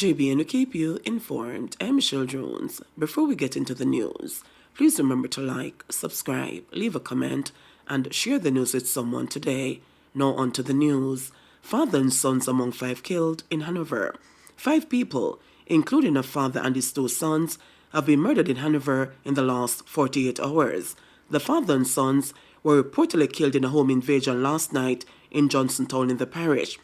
JBNN will keep you informed. I'm Michelle Jones. Before we get into the news, please remember to like, subscribe, leave a comment, and share the news with someone today. Now on to the news. Father and sons among 5 killed in Hanover. 5 people, including a father and his 2 sons, have been murdered in Hanover in the last 48 hours. The father and sons were reportedly killed in a home invasion last night in Johnsontown in the parish.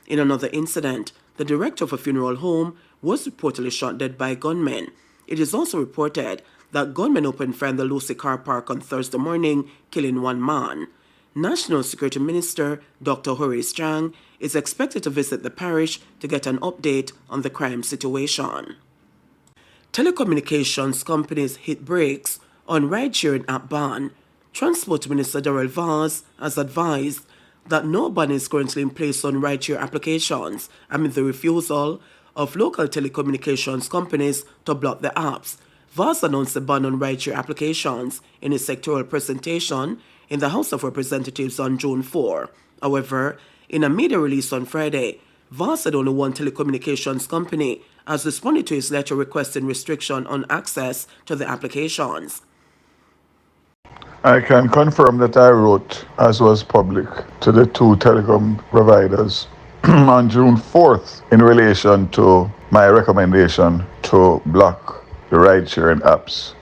In another incident, the director of a funeral home was reportedly shot dead by gunmen. It is also reported that gunmen opened fire in the Lucy car park on Thursday morning, killing 1 man. National Security Minister Dr. Horace Chang is expected to visit the parish to get an update on the crime situation. Telecommunications companies hit brakes on ride-sharing app ban. Transport Minister Darrell Vaz has advised that no ban is currently in place on rideshare applications amid the refusal of local telecommunications companies to block the apps. Vaz announced a ban on rideshare applications in his sectoral presentation in the House of Representatives on June 4. However, in a media release on Friday, Vaz said only one telecommunications company has responded to his letter requesting restriction on access to the applications. I can confirm that I wrote, as was public, to the 2 telecom providers on June 4th in relation to my recommendation to block the ride-sharing apps.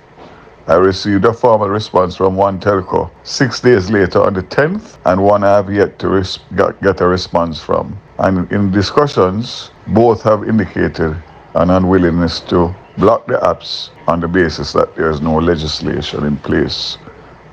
I received a formal response from one telco 6 days later on the 10th, and one I have yet to get a response from. And in discussions, both have indicated an unwillingness to block the apps on the basis that there is no legislation in place.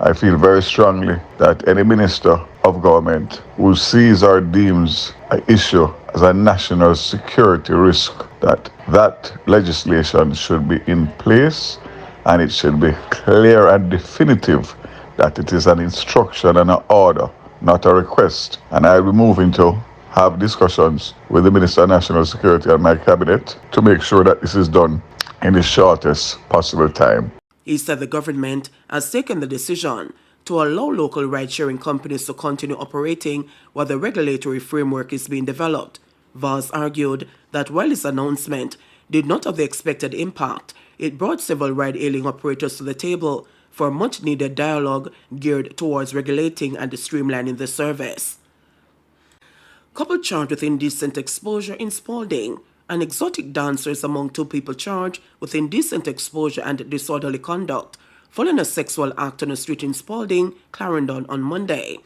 I feel very strongly that any minister of government who sees or deems an issue as a national security risk, that legislation should be in place, and it should be clear and definitive that it is an instruction and an order, not a request. And I will be moving to have discussions with the Minister of National Security and my cabinet to make sure that this is done in the shortest possible time. He said the government has taken the decision to allow local ride-sharing companies to continue operating while the regulatory framework is being developed. Vaz argued that while his announcement did not have the expected impact, it brought several ride-hailing operators to the table for much-needed dialogue geared towards regulating and streamlining the service. Couple charged with indecent exposure in Spalding. An exotic dancer is among 2 people charged with indecent exposure and disorderly conduct following a sexual act on a street in Spalding, Clarendon on Monday.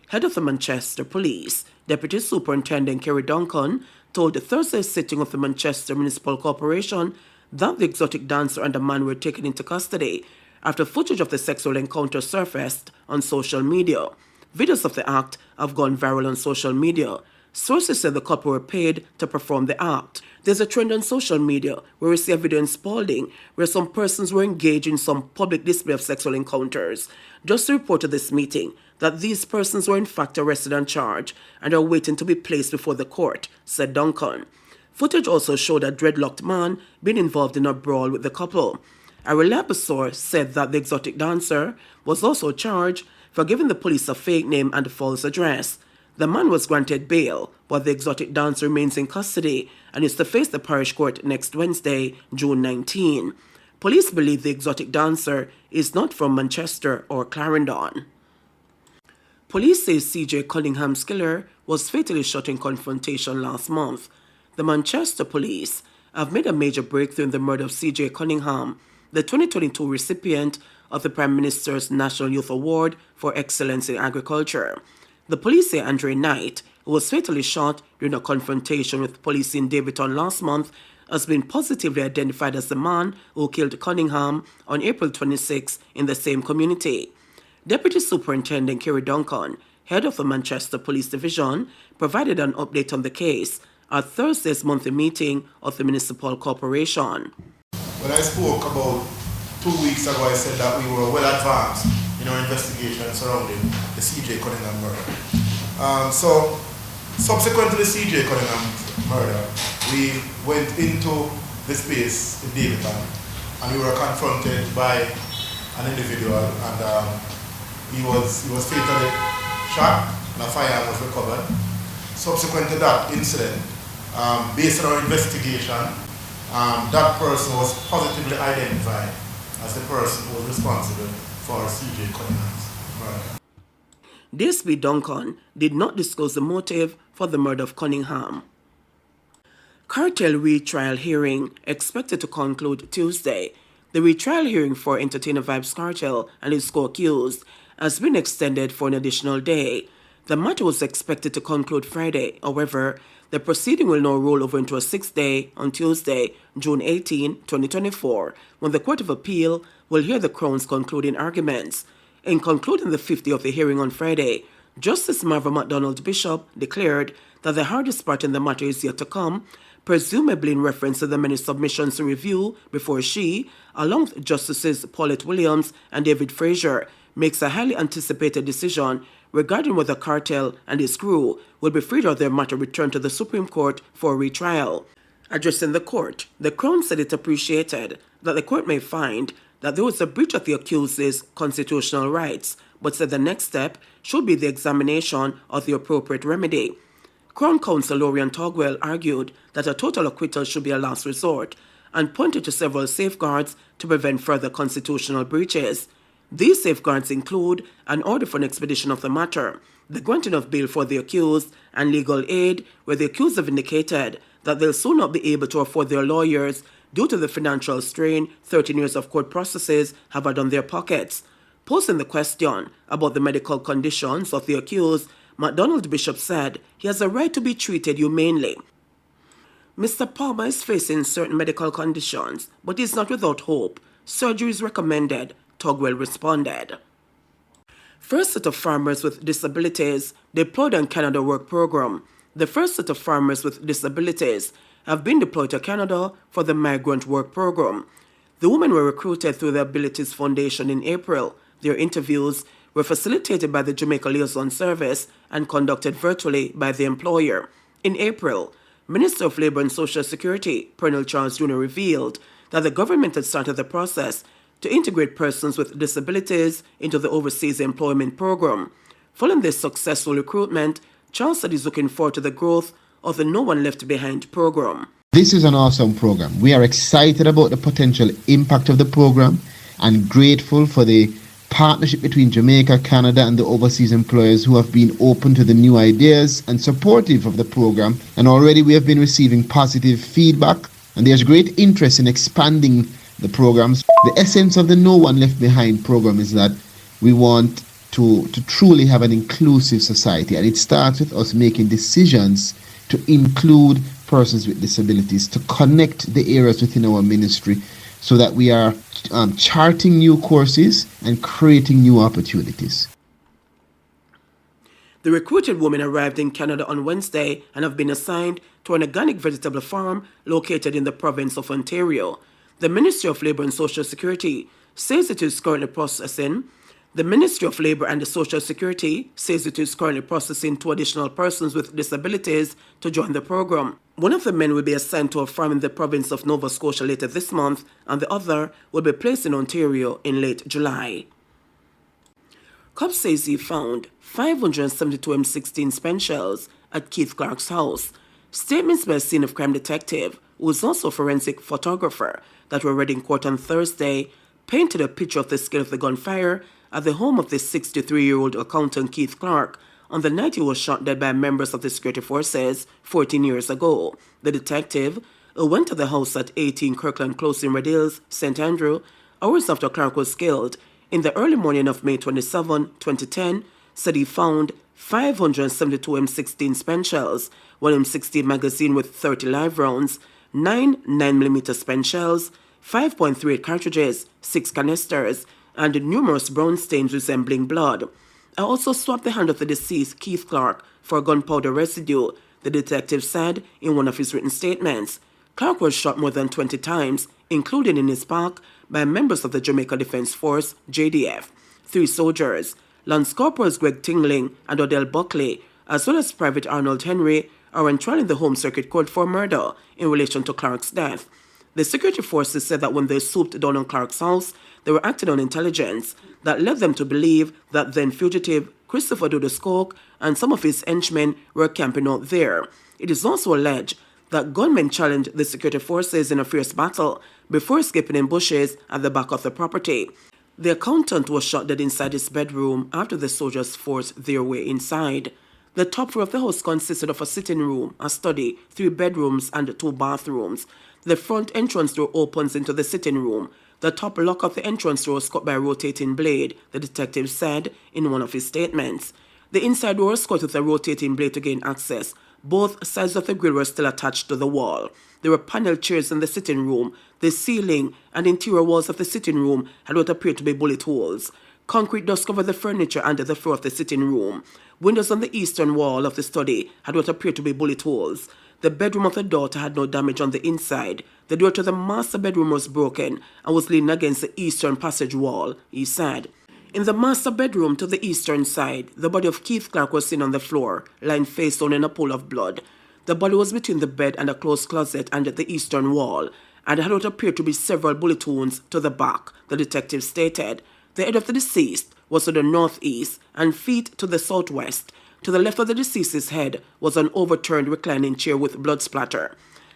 Head of the Manchester Police, Deputy Superintendent Kerry Duncan, told Thursday's sitting of the Manchester Municipal Corporation that the exotic dancer and a man were taken into custody after footage of the sexual encounter surfaced on social media. Videos of the act have gone viral on social media. Sources said the couple were paid to perform the act. There's a trend on social media where we see a video in Spalding where some persons were engaged in some public display of sexual encounters. Just to report to this meeting that these persons were in fact arrested and charged and are waiting to be placed before the court, said Duncan. Footage also showed a dreadlocked man being involved in a brawl with the couple. A reliable source said that the exotic dancer was also charged for giving the police a fake name and a false address. The man was granted bail, but the exotic dancer remains in custody and is to face the parish court next Wednesday, June 19. Police believe the exotic dancer is not from Manchester or Clarendon. Police say C.J. Cunningham's killer was fatally shot in confrontation last month. The Manchester police have made a major breakthrough in the murder of C.J. Cunningham, the 2022 recipient of the Prime Minister's National Youth Award for Excellence in Agriculture. The police say Andre Knight, who was fatally shot during a confrontation with police in Davidton last month, has been positively identified as the man who killed Cunningham on April 26 in the same community. Deputy Superintendent Kerry Duncan, head of the Manchester Police Division, provided an update on the case at Thursday's monthly meeting of the Municipal Corporation. When I spoke about 2 weeks ago, I said that we were well advanced in our investigation surrounding the C.J. Cunningham murder. So, subsequent to the C.J. Cunningham murder, we went into the space in Davidton and we were confronted by an individual, and he was fatally shot and a firearm was recovered. Subsequent to that incident, Based on our investigation, that person was positively identified as the person who was responsible for CJ Cunningham's murder. DSP Duncan did not disclose the motive for the murder of Cunningham. Cartel retrial hearing expected to conclude Tuesday. The retrial hearing for Entertainer Vibes Cartel and its co-accused has been extended for an additional day. The matter was expected to conclude Friday. However, the proceeding will now roll over into a 6th day on Tuesday, June 18, 2024, when the Court of Appeal will hear the Crown's concluding arguments. In concluding the 5th day of the hearing on Friday, Justice Marva MacDonald Bishop declared that the hardest part in the matter is yet to come, presumably in reference to the many submissions to review before she, along with Justices Paulette Williams and David Fraser, makes a highly anticipated decision regarding whether Cartel and his crew will be freed or their matter returned to the Supreme Court for retrial. Addressing the court, the Crown said it appreciated that the court may find that there was a breach of the accused's constitutional rights, but said the next step should be the examination of the appropriate remedy. Crown Counsel Lorian Togwell argued that a total acquittal should be a last resort and pointed to several safeguards to prevent further constitutional breaches. These safeguards include an order for an expedition of the matter, the granting of bail for the accused, and legal aid where the accused have indicated that they'll soon not be able to afford their lawyers due to the financial strain 13 years of court processes have had on their pockets. Posing the question about the medical conditions of the accused, MacDonald Bishop said he has a right to be treated humanely. Mr. Palmer is facing certain medical conditions, but is not without hope. Surgery is recommended, Togwell responded. First set of farmers with disabilities deployed on Canada Work Program. The first set of farmers with disabilities have been deployed to Canada for the Migrant Work Program. The women were recruited through the Abilities Foundation in April. Their interviews were facilitated by the Jamaica Liaison Service and conducted virtually by the employer. In April, Minister of Labour and Social Security, Pernell Charles Jr. revealed that the government had started the process to integrate persons with disabilities into the Overseas Employment Program. Following this successful recruitment, Charles said he's looking forward to the growth of the No One Left Behind program. This is an awesome program. We are excited about the potential impact of the program and grateful for the partnership between Jamaica, Canada, and the overseas employers who have been open to the new ideas and supportive of the program. And already we have been receiving positive feedback, and there's great interest in expanding the programs. The essence of the No One Left Behind program is that we want to truly have an inclusive society, and it starts with us making decisions to include persons with disabilities, to connect the areas within our ministry so that we are charting new courses and creating new opportunities. The recruited women arrived in Canada on Wednesday and have been assigned to an organic vegetable farm located in the province of Ontario. The Ministry of Labour and Social Security says it is currently processing. The Ministry of Labour and Social Security says it is currently processing 2 additional persons with disabilities to join the program. One of the men will be assigned to a farm in the province of Nova Scotia later this month, and the other will be placed in Ontario in late July. Cops says he found 572 M16 spent shells at Keith Clark's house. Statements by a scene of crime detective, who is also a forensic photographer, that were read in court on Thursday, painted a picture of the scale of the gunfire at the home of the 63-year-old accountant Keith Clark on the night he was shot dead by members of the security forces 14 years ago. The detective, who went to the house at 18 Kirkland Close in Red Hills, St. Andrew, hours after Clark was killed, in the early morning of May 27, 2010, said he found 572 M16 spent shells, one M16 magazine with 30 live rounds, 9 9mm spent shells, 5.38 cartridges, 6 canisters, and numerous brown stains resembling blood. I also swapped the hand of the deceased, Keith Clark, for gunpowder residue, the detective said in one of his written statements. Clark was shot more than 20 times, including in his back, by members of the Jamaica Defence Force, JDF. 3 soldiers, Lance Corporals Greg Tingling and Odell Buckley, as well as Private Arnold Henry, are on trial in the Home Circuit Court for murder in relation to Clark's death. The security forces said that when they swooped down on Clark's house, they were acting on intelligence that led them to believe that then fugitive Christopher Dudus Coke and some of his henchmen were camping out there. It is also alleged that gunmen challenged the security forces in a fierce battle before escaping in bushes at the back of the property. The accountant was shot dead inside his bedroom after the soldiers forced their way inside. The top floor of the house consisted of a sitting room, a study, 3 bedrooms, and 2 bathrooms. The front entrance door opens into the sitting room. The top lock of the entrance door was cut by a rotating blade, the detective said in one of his statements. The inside door was cut with a rotating blade to gain access. Both sides of the grill were still attached to the wall. There were paneled chairs in the sitting room. The ceiling and interior walls of the sitting room had what appeared to be bullet holes. Concrete dust covered the furniture under the floor of the sitting room. Windows on the eastern wall of the study had what appeared to be bullet holes. The bedroom of the daughter had no damage on the inside. The door to the master bedroom was broken and was leaning against the eastern passage wall, he said. In the master bedroom to the eastern side, the body of Keith Clark was seen on the floor, lying face down in a pool of blood. The body was between the bed and a closed closet under the eastern wall, and had what appeared to be several bullet wounds to the back, the detective stated. The head of the deceased was to the northeast and feet to the southwest. To the left of the deceased's head was an overturned reclining chair with blood splatter.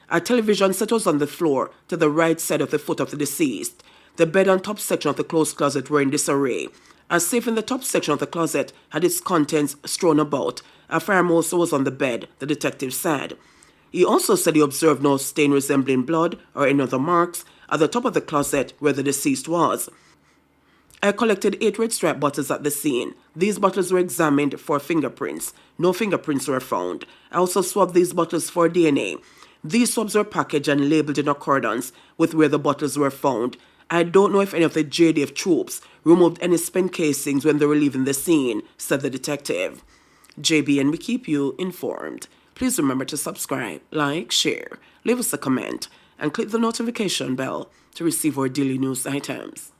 A television set was on the floor to the right side of the foot of the deceased. The bed and top section of the closed closet were in disarray. A safe in the top section of the closet had its contents strewn about. A firearm also was on the bed, the detective said. He also said he observed no stain resembling blood or any other marks at the top of the closet where the deceased was. I collected 8 red stripe bottles at the scene. These bottles were examined for fingerprints. No fingerprints were found. I also swabbed these bottles for DNA. These swabs were packaged and labeled in accordance with where the bottles were found. I don't know if any of the JDF troops removed any spent casings when they were leaving the scene, said the detective. JBN, we keep you informed. Please remember to subscribe, like, share, leave us a comment, and click the notification bell to receive our daily news items.